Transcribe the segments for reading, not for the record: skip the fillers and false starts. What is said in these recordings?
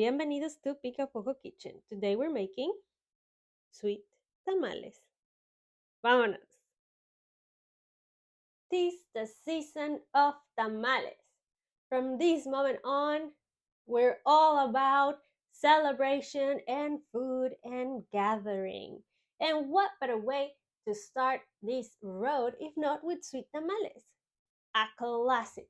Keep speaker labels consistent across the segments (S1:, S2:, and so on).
S1: Bienvenidos to Pica Poco Kitchen. Today we're making sweet tamales. Vámonos! Tis the season of tamales. From this moment on, we're all about celebration and food and gathering. And what better way to start this road if not with sweet tamales? A classic.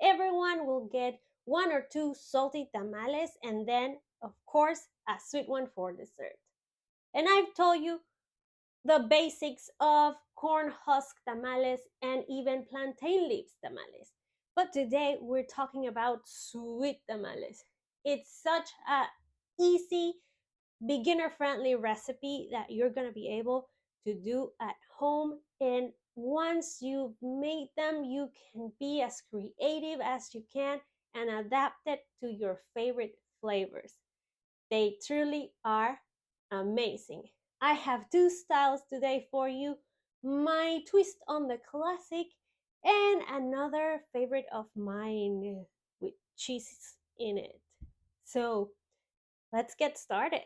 S1: Everyone will get one or two salty tamales and then, of course, a sweet one for dessert. And I've told you the basics of corn husk tamales and even plantain leaves tamales. But today we're talking about sweet tamales. It's such a easy, beginner-friendly recipe that you're going to be able to do at home, and once you've made them, you can be as creative as you can and adapt it to your favorite flavors. They truly are amazing. I have two styles today for you, my twist on the classic and another favorite of mine with cheese in it. So let's get started.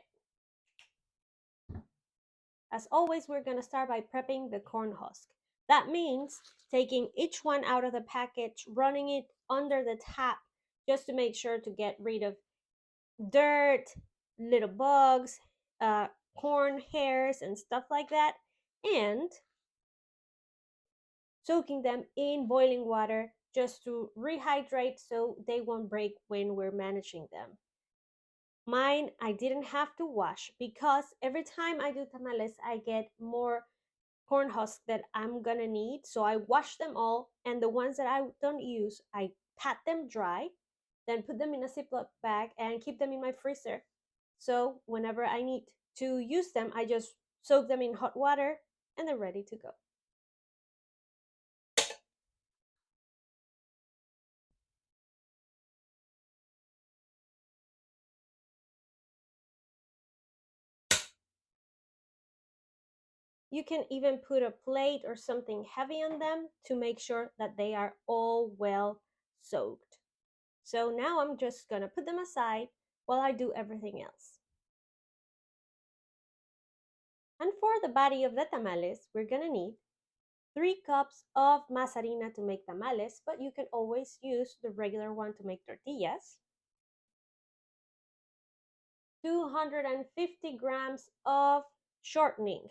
S1: As always, we're going to start by prepping the corn husk. That means taking each one out of the package, running it under the tap just to make sure to get rid of dirt, little bugs, corn hairs, and stuff like that, and soaking them in boiling water just to rehydrate so they won't break when we're managing them. Mine, I didn't have to wash because every time I do tamales, I get more corn husk that I'm gonna need. So I wash them all, and the ones that I don't use, I pat them dry, then put them in a Ziploc bag and keep them in my freezer. So whenever I need to use them, I just soak them in hot water and they're ready to go. You can even put a plate or something heavy on them to make sure that they are all well soaked. So now I'm just gonna put them aside while I do everything else. And for the body of the tamales, we're gonna need 3 cups of Masa Harina to make tamales, but you can always use the regular one to make tortillas. 250 grams of shortening.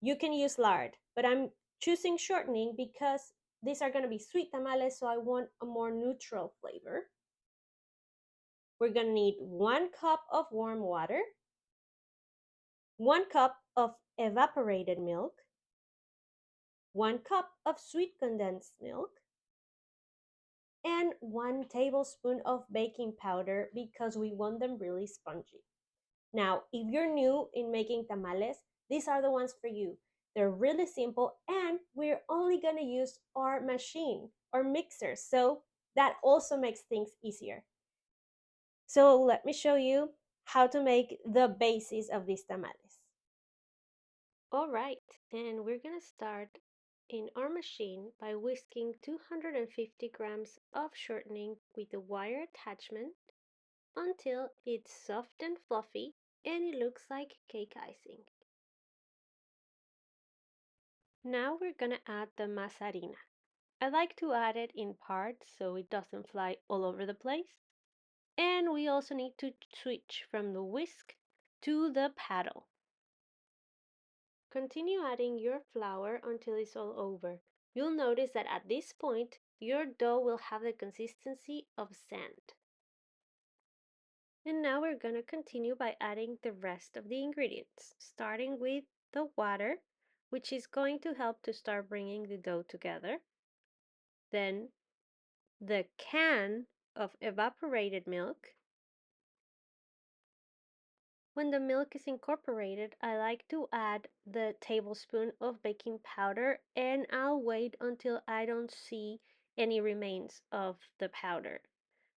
S1: You can use lard, but I'm choosing shortening because these are going to be sweet tamales, so I want a more neutral flavor. We're going to need 1 cup of warm water, 1 cup of evaporated milk, 1 cup of sweet condensed milk, and 1 tablespoon of baking powder because we want them really spongy. Now, if you're new in making tamales, these are the ones for you. They're really simple, and we're only gonna use our machine or mixer, so that also makes things easier. So let me show you how to make the basis of these tamales. All right, and we're gonna start in our machine by whisking 250 grams of shortening with a wire attachment until it's soft and fluffy and it looks like cake icing. Now we're gonna add the Masa Harina. I like to add it in parts so it doesn't fly all over the place. And we also need to switch from the whisk to the paddle. Continue adding your flour until it's all over. You'll notice that at this point, your dough will have the consistency of sand. And now we're gonna continue by adding the rest of the ingredients, starting with the water, which is going to help to start bringing the dough together. Then the can of evaporated milk. When the milk is incorporated, I like to add the tablespoon of baking powder, and I'll wait until I don't see any remains of the powder.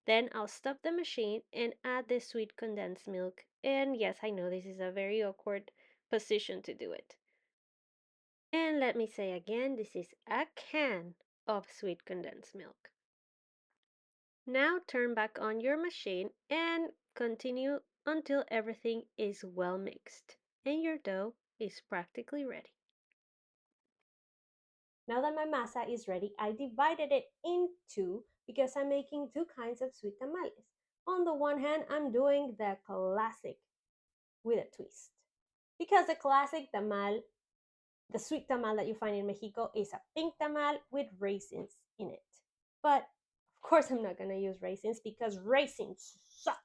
S1: Then I'll stop the machine and add the sweet condensed milk. And yes, I know this is a very awkward position to do it. And let me say again, this is a can of sweet condensed milk. Now turn back on your machine and Continue until everything is well mixed and your dough is practically ready. Now that my masa is ready, I divided it in two because I'm making two kinds of sweet tamales. On the one hand, I'm doing the classic with a twist. Because the classic tamal, the sweet tamal that you find in Mexico, is a pink tamal with raisins in it. But of course, I'm not gonna use raisins because raisins suck.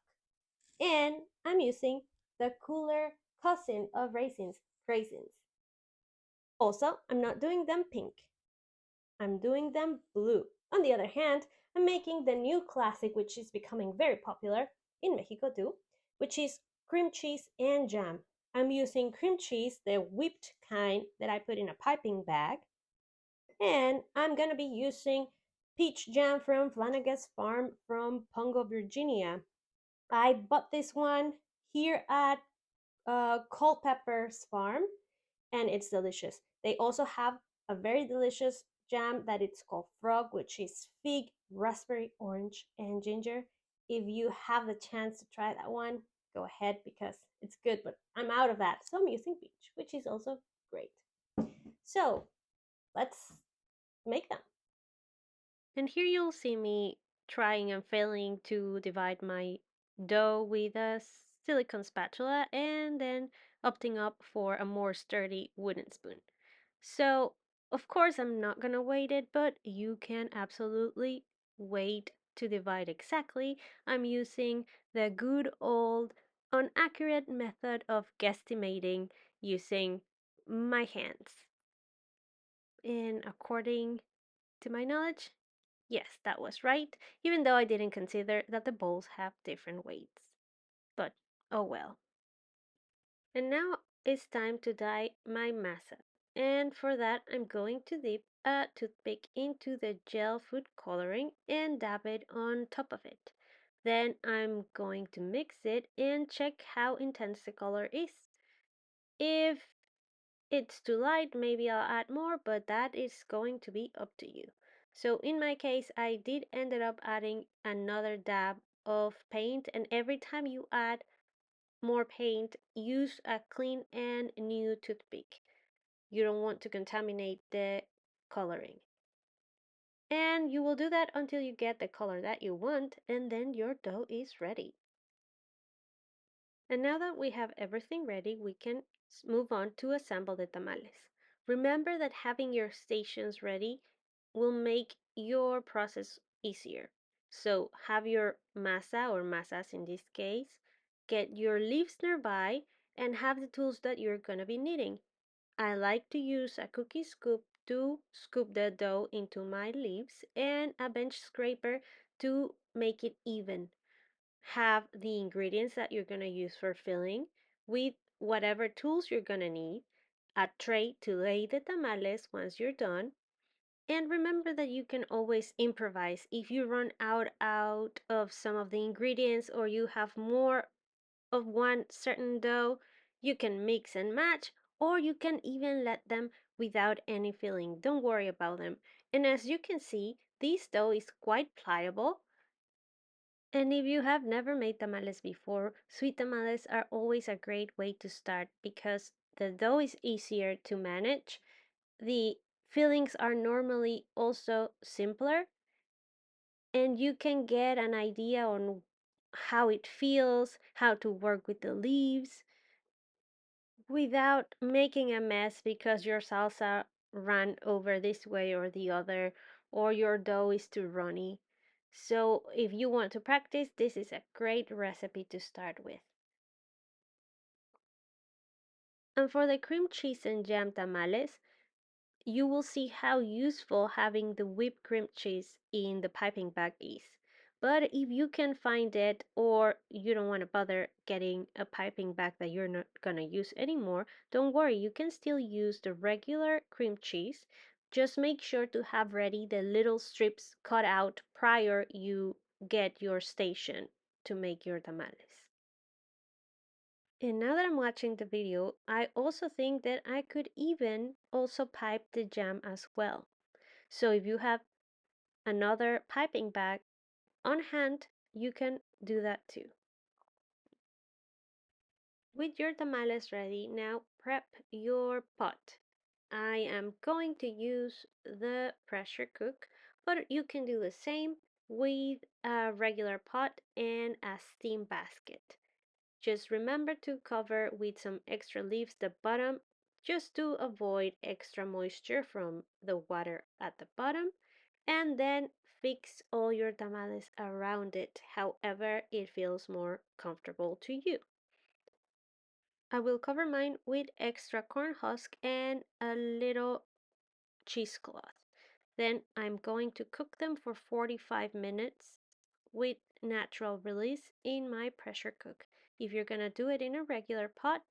S1: And I'm using the cooler cousin of raisins, Crasins. Also, I'm not doing them pink. I'm doing them blue. On the other hand, I'm making the new classic, which is becoming very popular in Mexico too, which is cream cheese and jam. I'm using cream cheese, the whipped kind that I put in a piping bag, and I'm gonna be using peach jam from Flanagan's Farm from Pongo, Virginia. I bought this one here at Culpepper's Farm, and it's delicious. They also have a very delicious jam that it's called Frog, which is fig, raspberry, orange, and ginger. If you have the chance to try that one, go ahead because it's good, but I'm out of that, so I'm using peach, which is also great. So let's make them. And here you'll see me trying and failing to divide my dough with a silicone spatula and then opting up for a more sturdy wooden spoon. So, of course, I'm not gonna weight it, but you can absolutely weight to divide exactly. I'm using the good old unaccurate method of guesstimating using my hands. And according to my knowledge, yes, that was right, even though I didn't consider that the bowls have different weights. But oh well. And now it's time to dye my masa. And for that, I'm going to dip a toothpick into the gel food coloring and dab it on top of it. Then I'm going to mix it and check how intense the color is. If it's too light, maybe I'll add more, but that is going to be up to you. So in my case, I did ended up adding another dab of paint, and every time you add more paint, use a clean and new toothpick. You don't want to contaminate the coloring. And you will do that until you get the color that you want, and then your dough is ready. And now that we have everything ready, we can move on to assemble the tamales. Remember that having your stations ready will make your process easier. So have your masa or masas in this case, get your leaves nearby, and have the tools that you're going to be needing. I like to use a cookie scoop to scoop the dough into my leaves and a bench scraper to make it even. Have the ingredients that you're going to use for filling with whatever tools you're going to need, a tray to lay the tamales once you're done, and remember that you can always improvise if you run out of some of the ingredients or you have more of one certain dough, you can mix and match, or you can even let them without any filling. Don't worry about them. And as you can see, this dough is quite pliable. And if you have never made tamales before, sweet tamales are always a great way to start because the dough is easier to manage. The fillings are normally also simpler, and you can get an idea on how it feels, how to work with the leaves without making a mess because your salsa ran over this way or the other, or your dough is too runny. So, if you want to practice, this is a great recipe to start with. And for the cream cheese and jam tamales, you will see how useful having the whipped cream cheese in the piping bag is. But if you can find it or you don't want to bother getting a piping bag that you're not gonna use anymore, don't worry, you can still use the regular cream cheese. Just make sure to have ready the little strips cut out prior you get your station to make your tamales. And now that I'm watching the video, I also think that I could even also pipe the jam as well. So if you have another piping bag on hand, you can do that too. With your tamales ready, now prep your pot. I am going to use the pressure cook, but you can do the same with a regular pot and a steam basket. Just remember to cover with some extra leaves the bottom just to avoid extra moisture from the water at the bottom, and then fix all your tamales around it however it feels more comfortable to you. I will cover mine with extra corn husk and a little cheesecloth. Then I'm going to cook them for 45 minutes with natural release in my pressure cook. If you're gonna do it in a regular pot,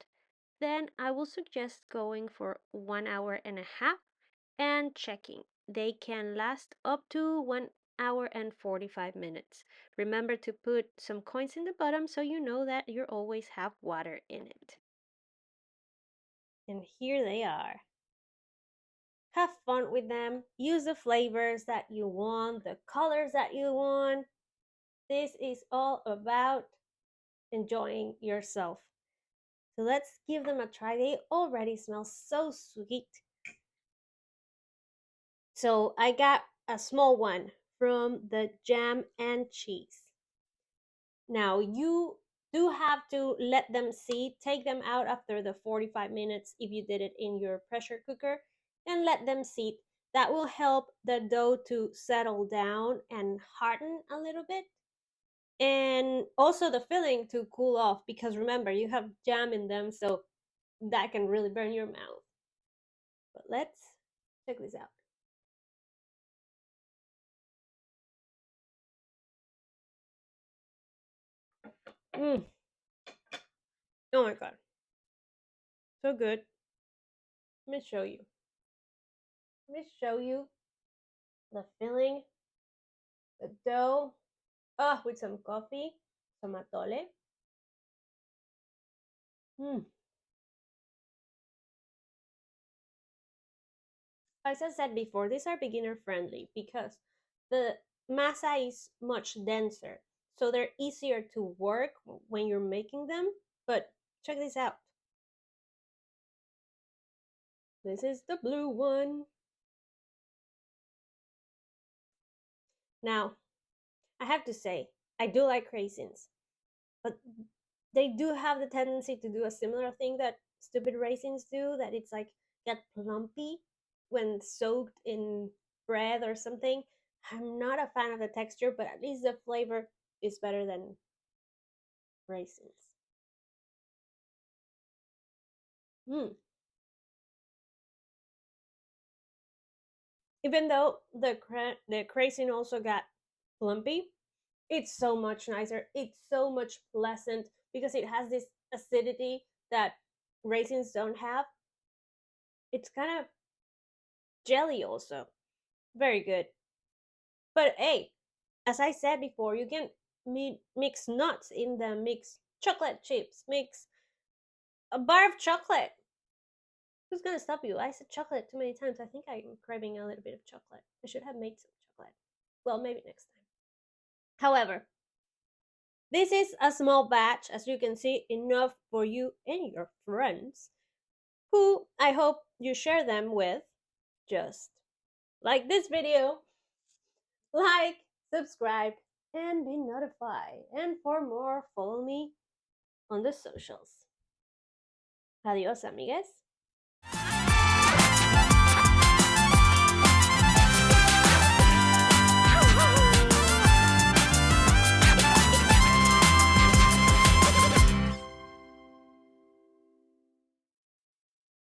S1: then I will suggest going for 1 hour and a half and checking. They can last up to 1 hour and 45 minutes. Remember to put some coins in the bottom so you know that you always have water in it. And here they are. Have fun with them. Use the flavors that you want, the colors that you want. This is all about enjoying yourself. So let's give them a try. They already smell so sweet. So I got a small one from the jam and cheese. Now you do have to let them sit, take them out after the 45 minutes if you did it in your pressure cooker, and let them sit. That will help the dough to settle down and harden a little bit. And also the filling to cool off because remember, you have jam in them, so that can really burn your mouth. But let's check this out. Mm. Oh my god, so good. Let me show you. Let me show you the filling, the dough. Ah, with some coffee, some atole. Mm. As I said before, these are beginner friendly because the masa is much denser, so they're easier to work when you're making them. But check this out. This is the blue one. Now, I have to say, I do like raisins, but they do have the tendency to do a similar thing that stupid raisins do, that it's like get plumpy when soaked in bread or something. I'm not a fan of the texture, but at least the flavor is better than raisins. Mm. Even though the craisin also got plumpy, it's so much nicer. It's so much pleasant because it has this acidity that raisins don't have. It's kind of jelly also. Very good. But hey, as I said before, you can mix nuts in them, mix chocolate chips, mix a bar of chocolate. Who's gonna stop you? I said chocolate too many times. I think I'm craving a little bit of chocolate. I should have made some chocolate. Well, maybe next time. However, this is a small batch, as you can see, enough for you and your friends, who I hope you share them with. Just like this video, like, subscribe, and be notified. And for more, follow me on the socials. Adios, amigues.